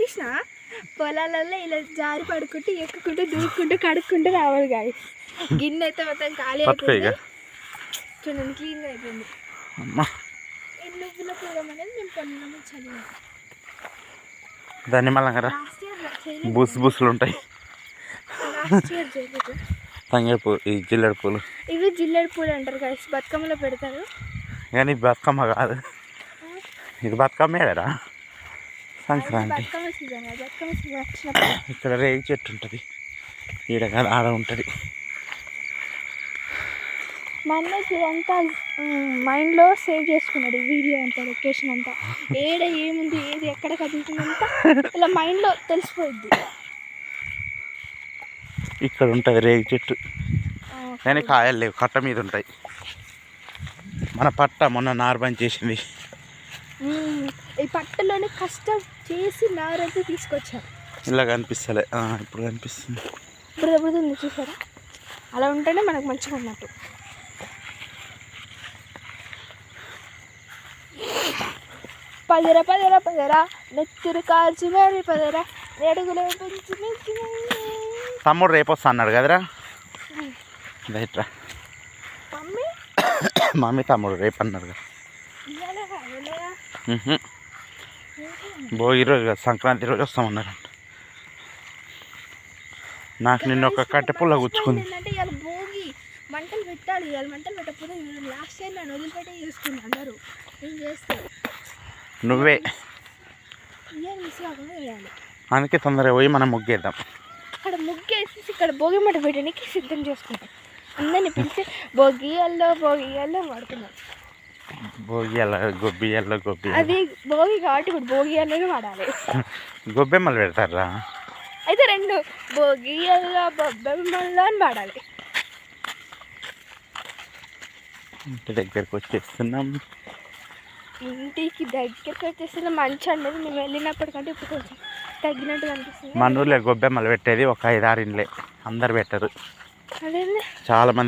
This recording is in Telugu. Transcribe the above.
చూసిన పొలాలలో ఇలా జారి పడుకుంటూ ఎక్కుకుంటూ దూకుంటూ కడుక్కుంటూ రావాలి గాయ గిన్నె అయితే మొత్తం ఖాళీ అయిపోయింది చూడండి క్లీన్గా అయిపోయింది నువ్వుల పూలం అనేది మేము కొన్నాము చదివాం దాన్ని మళ్ళీ బుస్ బుస్లు ఉంటాయి తంగేడు పూలు ఈ జిల్లెడు పూలు ఇవి జిల్లెడు పూలు అంటారు గాయస్ బతుకమ్మలో పెడతారు కానీ బతుకమ్మ కాదు ఇది బతుకమ్మ ఏడరా సంక్రాంతి ఇక్కడ రేగి చెట్టు ఉంటుంది ఈడ కాదు ఆడ ఉంటుంది మా అన్నకి ఇదంతా మైండ్లో సేవ్ చేసుకున్నాడు వీడియో అంతా లొకేషన్ అంతా ఏడ ఏముంది ఏది ఎక్కడ కదులుతుందంతా ఇలా మైండ్లో తెలిసిపోయింది ఇక్కడ ఉంటుంది రేగి చెట్టు కానీ కాయలు లేవు కట్ట మీద ఉంటాయి మన పట్ట మొన్న నార్బన్ చేసింది ఈ పట్టలోనే కష్టం చేసి నారంతా తీసుకొచ్చారు ఇలా కనిపిస్తలే ఇప్పుడు కనిపిస్తుంది ఇప్పుడు ఎప్పుడు చూసారా అలా ఉంటేనే మనకు మంచిగా ఉన్నట్టు పదరా పదరా పదరా నెత్తురు కాల్చి మరి పదరా అడుగులో పెంచి తమ్ముడు రేపు వస్తా అన్నాడు కదరా రైట్రా మమ్మీ మమ్మీ తమ్ముడు రేపు అన్నారు కదా భోగి రోజు కదా సంక్రాంతి రోజు వస్తామన్నారు నాకు నిన్న ఒక కట్టె పుల్ల గుచ్చుకుంది అంటే ఇవాళ భోగి మంటలు పెట్టాలి ఇవాళ మంటలు పెట్టకపోతే లాస్ట్ ఇయర్ నేను వదిలిపెట్టే చేసుకున్నాను అందరూ నేను చేస్తాను నువ్వే ఇయర్ మిస్ కాకుండా వేయాలి అందుకే తొందరగా పోయి మనం ముగ్గేద్దాం అక్కడ ముగ్గేసి ఇక్కడ భోగి మంట పెట్టడానికి సిద్ధం చేసుకుంటాం అందరిని పిలిచి భోగియాల్లో వాడుతున్నాం భోగియాల గొబ్బియాల్లో గొబ్బి అది భోగి కాబట్టి ఇప్పుడు భోగియాల్లోనే వాడాలి గొబ్బెమ్మలు పెడతారా అయితే రెండు భోగియాల్లో బొబ్బెమ్మల్లో అని వాడాలి ఇంటి దగ్గరికి వచ్చేస్తున్నాం ఇంటికి దగ్గరికి వచ్చేసిన మంచి అనేది మేము వెళ్ళినప్పటికంటే ఇప్పుడు కొంచెం తగ్గినట్టు అనిపిస్తుంది మన ఊర్లో గొబ్బెమ్మలు పెట్టేది ఒక 5-6 ఇండ్లే అందరు పెట్టరు అదే చాలా మంది